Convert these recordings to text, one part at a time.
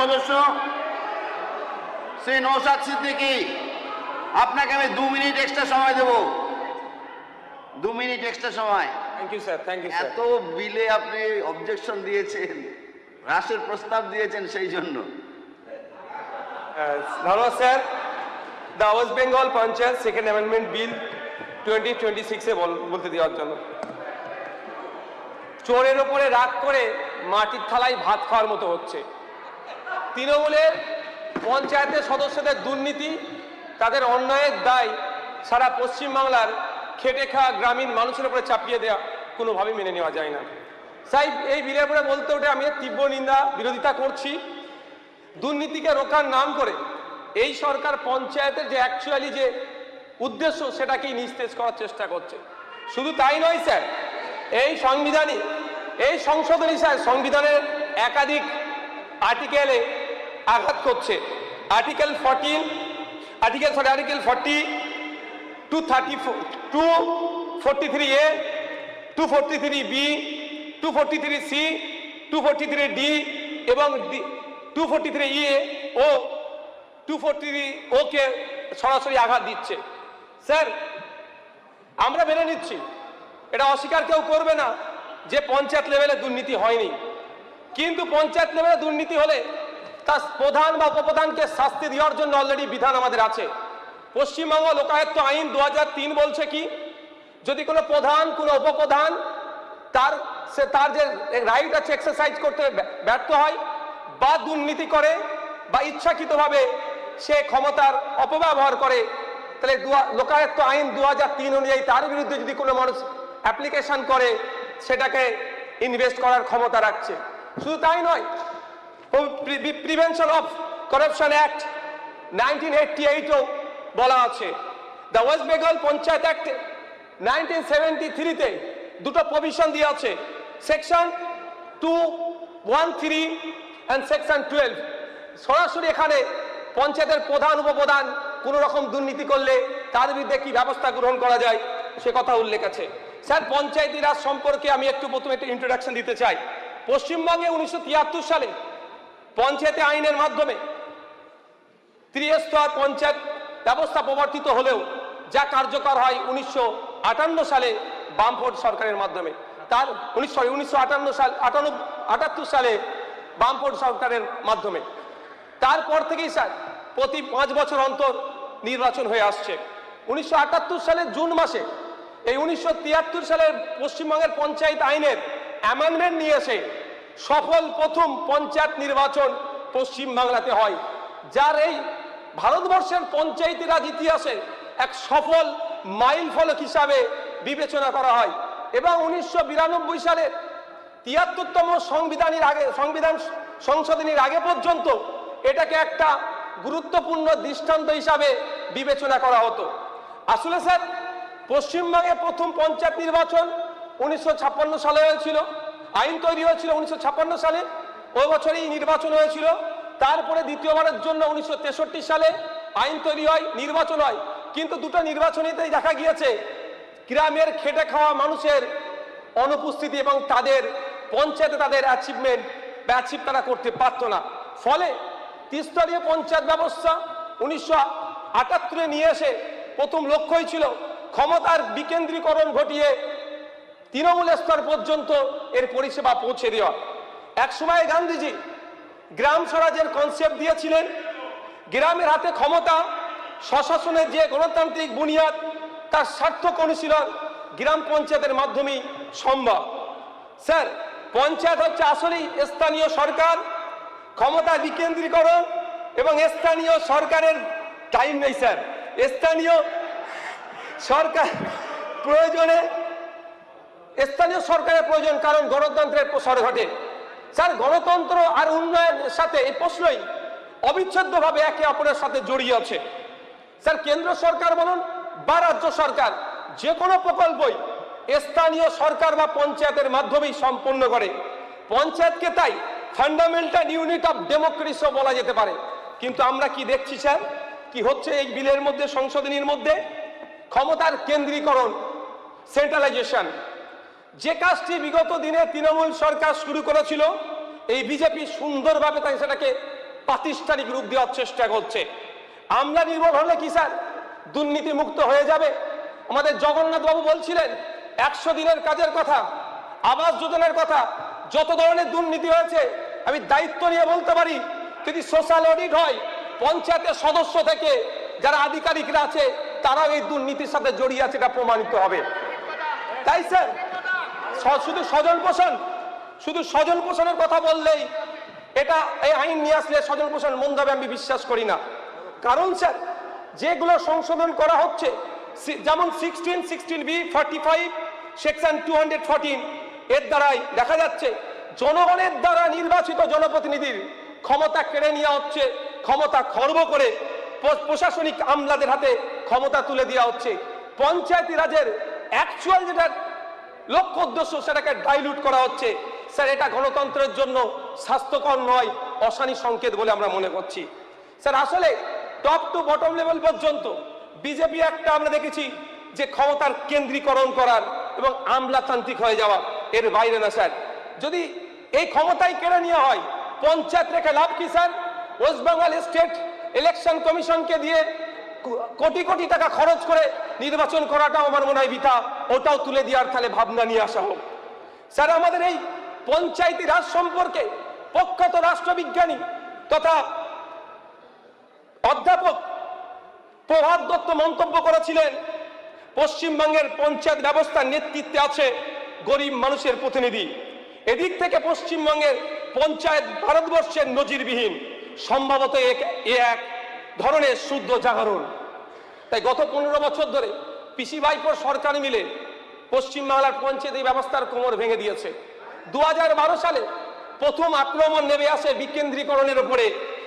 সদস্য শ্রী নওশাদ সিদ্দিকী, আপনাকে আমি 2 মিনিট এক্সট্রা সময় দেব। 2 মিনিট এক্সট্রা সময়। Thank you sir, thank you sir. এত বিলে আপনি অবজেকশন দিয়েছেন, হ্রাসের প্রস্তাব দিয়েছেন, সেই জন্য। ধন্যবাদ sir. The West Bengal Panchayat second amendment bill 2026-এ বলতে দেওয়ার জন্য। চোরের ওপরে রাগ করে মাটির থালায় ভাত খাওয়ার মতো হচ্ছে। তৃণমূলের পঞ্চায়েতের সদস্যদের দুর্নীতি, তাদের অন্যায়ের দায় সারা পশ্চিমবাংলার খেটে খাওয়া গ্রামীণ মানুষের উপরে চাপিয়ে দেওয়া কোনোভাবেই মেনে নেওয়া যায় না। তাই এই বিলের উপরে বলতে ওঠে আমি তীব্র নিন্দা বিরোধিতা করছি। দুর্নীতিকে রোখার নাম করে এই সরকার পঞ্চায়েতের যে অ্যাকচুয়ালি যে উদ্দেশ্য সেটাকেই নিস্তেজ করার চেষ্টা করছে। শুধু তাই নয় স্যার, এই সংশোধনী স্যার সংবিধানের একাধিক আর্টিকেলে আঘাত করছে। Article 40, 243A, 243B, 243C, 243D এবং 243E ও 243O কে সরাসরি আঘাত দিচ্ছে। স্যার, আমরা মেনে নিচ্ছি, এটা অস্বীকার কেউ করবে না যে পঞ্চায়েত লেভেলে দুর্নীতি হয়নি, কিন্তু পঞ্চায়েত লেভেলে দুর্নীতি হলে তার প্রধান বা উপপ্রধানকে শাস্তি দেওয়ার জন্য অলরেডি বিধান আমাদের আছে। পশ্চিমবঙ্গ লোকায়ত্ত আইন 2003 বলছে কি, যদি কোনো প্রধান কোনো উপপ্রধান তার যে রাইট আছে এক্সারসাইজ করতে ব্যর্থ হয় বা দুর্নীতি করে বা ইচ্ছাকৃতভাবে সে ক্ষমতার অপব্যবহার করে, তাহলে লোকায়ত্ত আইন 2003 অনুযায়ী তার বিরুদ্ধে যদি কোনো মানুষ অ্যাপ্লিকেশন করে সেটাকে ইনভেস্ট করার ক্ষমতা রাখছে। শুধু তাই নয়, প্রিভেনশন অফ করাপশন অ্যাক্ট 1988ও বলা আছে। The West Bengal Panchayat act 1973-তে দুটো প্রভিশন দিয়ে আছে, সেকশন 213 and সেকশন 12। সরাসরি এখানে পঞ্চায়েতের প্রধান উপপ্রধান কোনো রকম দুর্নীতি করলে তার বিরুদ্ধে কি ব্যবস্থা গ্রহণ করা যায় সে কথা উল্লেখ আছে। স্যার, পঞ্চায়েতি রাজ সম্পর্কে আমি প্রথমে একটা ইন্ট্রোডাকশন দিতে চাই। পশ্চিমবঙ্গে 1973 সালে পঞ্চায়েতে আইনের মাধ্যমে ত্রিস্তর পঞ্চায়েত ব্যবস্থা প্রবর্তিত হলেও যা কার্যকর হয় 1958 সালে বামফ্রন্ট সরকারের মাধ্যমে। 1978 সালে বামফ্রন্ট সরকারের মাধ্যমে। তারপর থেকেই স্যার প্রতি 5 বছর অন্তর নির্বাচন হয়ে আসছে। 1978 সালের জুন মাসে এই 1973 সালের পশ্চিমবঙ্গের পঞ্চায়েত আইনের অ্যামেন্ডমেন্ট নিয়ে এসে সফল প্রথম পঞ্চায়েত নির্বাচন পশ্চিমবাংলাতে হয়, যার এই ভারতবর্ষের পঞ্চায়েতি রাজ ইতিহাসে এক সফল মাইল ফলক হিসাবে বিবেচনা করা হয়। এবং 1992 সালের 73তম সংবিধান সংশোধনীর আগে পর্যন্ত এটাকে একটা গুরুত্বপূর্ণ দৃষ্টান্ত হিসাবে বিবেচনা করা হতো। আসলে স্যার, পশ্চিমবঙ্গে প্রথম পঞ্চায়েত নির্বাচন 1956 সালে হয়েছিল, আইন তৈরি হয়েছিল 1956 সালে, ওই বছরই নির্বাচন হয়েছিল। তারপরে দ্বিতীয়বারের জন্য 1963 সালে আইন তৈরি হয়, নির্বাচন হয়। কিন্তু দুটো নির্বাচনীতেই দেখা গিয়েছে গ্রামের খেটে খাওয়া মানুষের অনুপস্থিতি এবং তাদের পঞ্চায়েতে তাদের অ্যাচিভমেন্ট বা অ্যাচিভ তারা করতে পারতো না। ফলে ত্রিস্তরীয় পঞ্চায়েত ব্যবস্থা 1978 নিয়ে এসে প্রথম লক্ষ্যই ছিল ক্ষমতার বিকেন্দ্রীকরণ ঘটিয়ে তৃণমূল স্তর পর্যন্ত এর পরিষেবা পৌঁছে দেওয়া। একসময় গান্ধীজি গ্রাম স্বরাজের কনসেপ্ট দিয়েছিলেন, গ্রামের হাতে ক্ষমতা, স্বশাসনের যে গণতান্ত্রিক বুনিয়াদ তার সার্থক অনুশীলন গ্রাম পঞ্চায়েতের মাধ্যমেই সম্ভব। স্যার, পঞ্চায়েত হচ্ছে আসলেই স্থানীয় সরকার, ক্ষমতা বিকেন্দ্রীকরণ এবং স্থানীয় সরকারের টাইম নেই স্যার, স্থানীয় সরকার প্রয়োজনে স্থানীয় সরকারের প্রয়োজন, কারণ গণতন্ত্রের প্রসার ঘটে। স্যার, গণতন্ত্র আর উন্নয়নের সাথে এই প্রশ্নই অবিচ্ছেদ্যভাবে একে অপরের সাথে জড়িয়ে আছে। স্যার, কেন্দ্র সরকার বলুন বা রাজ্য সরকার যে কোনো প্রকল্পই স্থানীয় সরকার বা পঞ্চায়েতের মাধ্যমেই সম্পন্ন করে। পঞ্চায়েতকে তাই ফান্ডামেন্টাল ইউনিট অফ ডেমোক্রেসিও বলা যেতে পারে। কিন্তু আমরা কি দেখছি স্যার, কি হচ্ছে এই বিলের মধ্যে, সংশোধনীর মধ্যে? ক্ষমতার কেন্দ্রীকরণ, সেন্ট্রালাইজেশন। যে কাজটি বিগত দিনে তৃণমূল সরকার শুরু করেছিল, এই বিজেপি সুন্দরভাবে তাই সেটাকে প্রাতিষ্ঠানিক রূপ দেওয়ার চেষ্টা করছে। আমলা নির্ভর হলে কি স্যার দুর্নীতি মুক্ত হয়ে যাবে? আমাদের জগন্নাথ বাবু বলছিলেন 100 দিনের কাজের কথা, আবাস যোজনার কথা, যত ধরনের দুর্নীতি হয়েছে আমি দায়িত্ব নিয়ে বলতে পারি, যদি সোশ্যাল অডিট হয় পঞ্চায়েতের সদস্য থেকে যারা আধিকারিকরা আছে তারাও এই দুর্নীতির সাথে জড়িয়ে আছে, এটা প্রমাণিত হবে। তাই স্যার শুধু স্বজন পোষণের কথা বললেই এটা এই আইন নিয়ে আসলে স্বজন পোষণ মন্দ হবে আমি বিশ্বাস করি না। কারণ স্যার যেগুলো সংশোধন করা হচ্ছে যেমন 16B 45 সেকশন 214 এর দ্বারাই দেখা যাচ্ছে জনগণের দ্বারা নির্বাচিত জনপ্রতিনিধির ক্ষমতা কেড়ে নেওয়া হচ্ছে, ক্ষমতা খর্ব করে প্রশাসনিক আমলাদের হাতে ক্ষমতা তুলে দেওয়া হচ্ছে। পঞ্চায়েতি রাজের অ্যাকচুয়াল যেটা লক্ষ্য উদ্দেশ্য সেটাকে ডাইলুট করা হচ্ছে। স্যার এটা গণতন্ত্রের জন্য স্বাস্থ্যকর নয়, অশানী সংকেত বলে আমরা মনে করছি। স্যার আসলে টপ টু বটম লেভেল পর্যন্ত বিজেপি একটা আমরা দেখেছি যে ক্ষমতার কেন্দ্রীকরণ করার এবং আমলাতান্ত্রিক হয়ে যাওয়া, এর বাইরে না স্যার। যদি এই ক্ষমতাই কেড়ে নেওয়া হয় পঞ্চায়েত রেখে লাভ কি sir? West Bengal state election কমিশনকে দিয়ে কোটি কোটি টাকা খরচ করে নির্বাচন করাটাও আমার মনে হয় বৃথা, ওটাও তুলে দেওয়ার তাহলে ভাবনা নিয়ে আসা হোক। স্যার আমাদের এই পঞ্চায়েতি রাজ সম্পর্কে প্রখ্যাত রাষ্ট্রবিজ্ঞানী তথা অধ্যাপক প্রভাত দত্ত মন্তব্য করেছিলেন, পশ্চিমবঙ্গের পঞ্চায়েত ব্যবস্থার নেতৃত্বে আছে গরিব মানুষের প্রতিনিধি। এদিক থেকে পশ্চিমবঙ্গের পঞ্চায়েত ভারতবর্ষের নজিরবিহীন, সম্ভবত এক ধরনের শুদ্ধ জাগরণ। তাই গত 15 বছর ধরে পিসি ভাইপোর সরকার মিলে পশ্চিমবাংলার পঞ্চায়েত ব্যবস্থার কোমর ভেঙে দিয়েছে। 2012 সালে প্রথম আক্রমণ নেমে আসে বিকেন্দ্রীকরণের উপরে,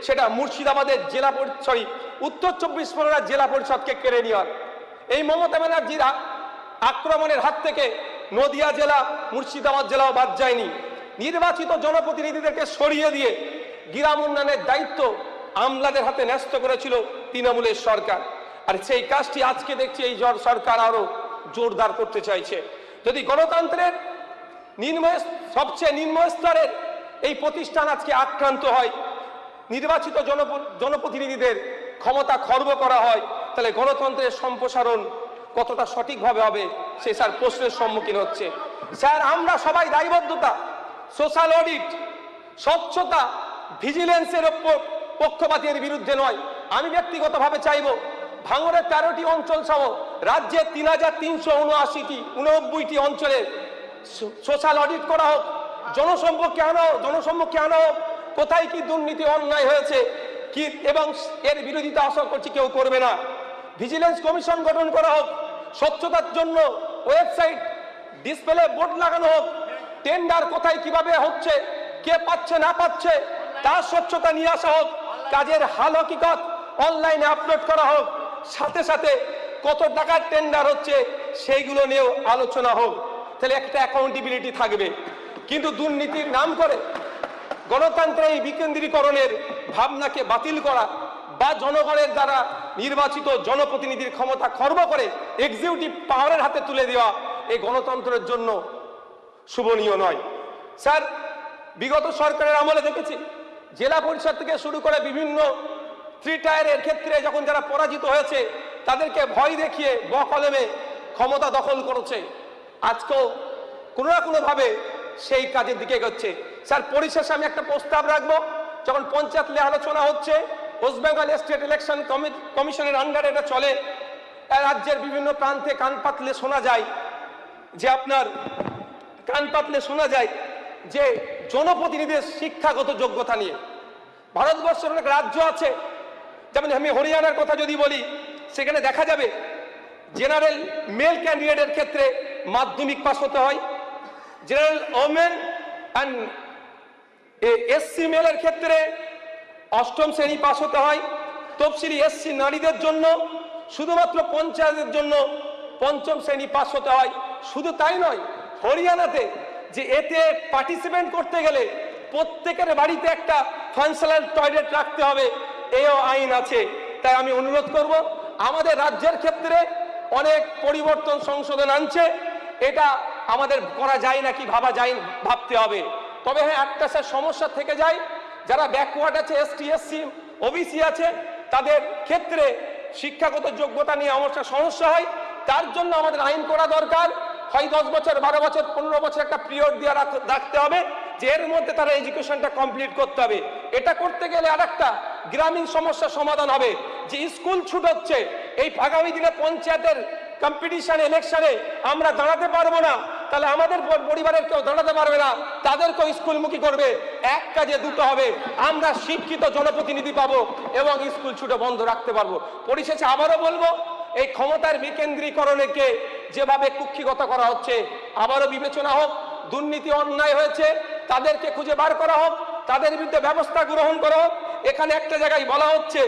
সেটা মুর্শিদাবাদের উত্তর 24 পরগনার জেলা পরিষদকে কেড়ে নেওয়ার। এই মমতা ব্যানার্জির আক্রমণের হাত থেকে নদিয়া জেলা, মুর্শিদাবাদ জেলাও বাদ যায়নি। নির্বাচিত জনপ্রতিনিধিদেরকে সরিয়ে দিয়ে গ্রাম উন্নয়নের দায়িত্ব আমলাদের হাতে ন্যস্ত করেছিল তৃণমূলের সরকার। আর সেই কাজটি আজকে দেখছি এই সরকার আরো জোরদার করতে চাইছে। যদি গণতন্ত্রের সবচেয়ে নিম্ন স্তরের এই প্রতিষ্ঠান আজকে আক্রান্ত হয়, নির্বাচিত জনপ্রতিনিধিদের ক্ষমতা খর্ব করা হয়, তাহলে গণতন্ত্রের সম্প্রসারণ কতটা সঠিকভাবে হবে সে স্যার প্রশ্নের সম্মুখীন হচ্ছে। স্যার আমরা সবাই দায়বদ্ধতা, সোশ্যাল অডিট, স্বচ্ছতা, ভিজিলেন্সের পক্ষপাতের বিরুদ্ধে নয়। আমি ব্যক্তিগতভাবে চাইব ভাঙড়ের 13টি অঞ্চল সহ রাজ্যের 3379টি অঞ্চলে সোশ্যাল অডিট করা হোক, জনসম্মুখে আনা হোক কোথায় কি দুর্নীতি অন্যায় হয়েছে কি, এবং এর বিরোধিতা আশা করছি কেউ করবে না। ভিজিলেন্স কমিশন গঠন করা হোক, স্বচ্ছতার জন্য ওয়েবসাইট ডিসপ্লে বোর্ড লাগানো হোক, টেন্ডার কোথায় কিভাবে হচ্ছে, কে পাচ্ছে না পাচ্ছে তার স্বচ্ছতা নিয়ে আসা হোক, কাজের হাল হকিকত অনলাইনে আপলোড করা হোক, সাথে সাথে কত টাকার টেন্ডার হচ্ছে সেইগুলো নিয়েও আলোচনা হোক, তাহলে একটা অ্যাকাউন্টেবিলিটি থাকবে। কিন্তু দুর্নীতির নাম করে গণতন্ত্রের এই বিকেন্দ্রীকরণের ভাবনাকে বাতিল করা বা জনগণের দ্বারা নির্বাচিত জনপ্রতিনিধির ক্ষমতা খর্ব করে এক্সিকিউটিভ পাওয়ারের হাতে তুলে দেওয়া এই গণতন্ত্রের জন্য শুভনীয় নয়। স্যার বিগত সরকারের আমলে দেখেছি জেলা পরিষদ থেকে শুরু করে বিভিন্ন 3 টায়ারের ক্ষেত্রে যখন যারা পরাজিত হয়েছে তাদেরকে ভয় দেখিয়ে বকলমে ক্ষমতা দখল করেছে। আজকেও কোনো না কোনোভাবে সেই কাজের দিকে এগোচ্ছে। স্যার পরিশেষে আমি একটা প্রস্তাব রাখবো, যখন পঞ্চায়েত নিয়ে আলোচনা হচ্ছে, ওয়েস্ট বেঙ্গল স্টেট ইলেকশন কমিশনের আন্ডারে এটা চলে, রাজ্যের বিভিন্ন প্রান্তে কান পাতলে শোনা যায় যে জনপ্রতিনিধিদের শিক্ষাগত যোগ্যতা নিয়ে ভারতবর্ষের অনেক রাজ্য আছে, যেমন আমি হরিয়ানার কথা যদি বলি, সেখানে দেখা যাবে জেনারেল মেল ক্যান্ডিডেটের ক্ষেত্রে মাধ্যমিক পাস হতে হয়, জেনারেল ওমেন অ্যান্ড এসসি মেলের ক্ষেত্রে 8ম শ্রেণী পাস হতে হয়, তফসিলি এসসি নারীদের জন্য শুধুমাত্র পঞ্চায়েতের জন্য 5ম শ্রেণী পাস হতে হয়। শুধু তাই নয়, হরিয়ানাতে যে এতে পার্টিসিপেট করতে গেলে প্রত্যেকের বাড়িতে একটা ফাংশনাল টয়লেট রাখতে হবে, এও আইন আছে। তাই আমি অনুরোধ করব, আমাদের রাজ্যের ক্ষেত্রে অনেক পরিবর্তন সংশোধন আনছে, এটা আমাদের করা যায় নাকি ভাবতে হবে। তবে হ্যাঁ একটা স্যার সমস্যা থেকে যায়, যারা ব্যাকওয়ার্ড আছে, এসটি এসসি ওবিসি আছে, তাদের ক্ষেত্রে শিক্ষাগত যোগ্যতা নিয়ে অবশ্য সমস্যা হয়। তার জন্য আমাদের আইন করা দরকার, হয় 10 বছর, 12 বছর, 15 বছর একটা পিরিয়ড দিয়ে রাখতে হবে, যে এর মধ্যে তারা এডুকেশনটা কমপ্লিট করতে হবে। এটা করতে গেলে আরেকটা গ্রামীণ সমস্যার সমাধান হবে, যে স্কুল ছুট হচ্ছে, এই আগামী দিনে পঞ্চায়েতের কম্পিটিশন ইলেকশনে আমরা দাঁড়াতে পারবো না, তাহলে আমাদের পরিবারের কেউ দাঁড়াতে পারবে না, তাদেরকেও স্কুলমুখী করবে। এক কাজে দুটো হবে, আমরা শিক্ষিত জনপ্রতিনিধি পাবো এবং স্কুল ছুটে বন্ধ রাখতে পারবো। পরিশেষে আবারও বলবো, এই ক্ষমতার বিকেন্দ্রীকরণকে যেভাবে কুক্ষিগত করা হচ্ছে, আবারও বিবেচনা হোক। দুর্নীতি অন্যায় হয়েছে, তাদেরকে খুঁজে বার করা হোক, তাদের বিরুদ্ধে ব্যবস্থা গ্রহণ করা হোক। এখানে একটা জায়গায় বলা হচ্ছে,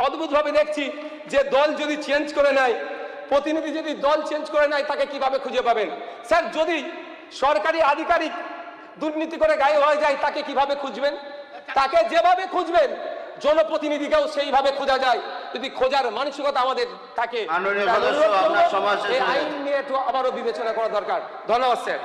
অদ্ভুতভাবে দেখছি, যে দল যদি চেঞ্জ করে নেয়, প্রতিনিধি যদি দল চেঞ্জ করে নেয়, তাকে কিভাবে খুঁজে পাবেন? স্যার, যদি সরকারি আধিকারিক দুর্নীতি করে গায়েব হয়ে যায়, তাকে কিভাবে খুঁজবেন? তাকে যেভাবে খুঁজবেন, জনপ্রতিনিধিকেও সেইভাবে খোঁজা যায়, যদি খোঁজার মানসিকতা আমাদের থাকে। মাননীয় সদস্য, আপনার সময় শেষ এই হয়ে আইন নিয়ে একটু আবারও বিবেচনা করা দরকার। ধন্যবাদ স্যার।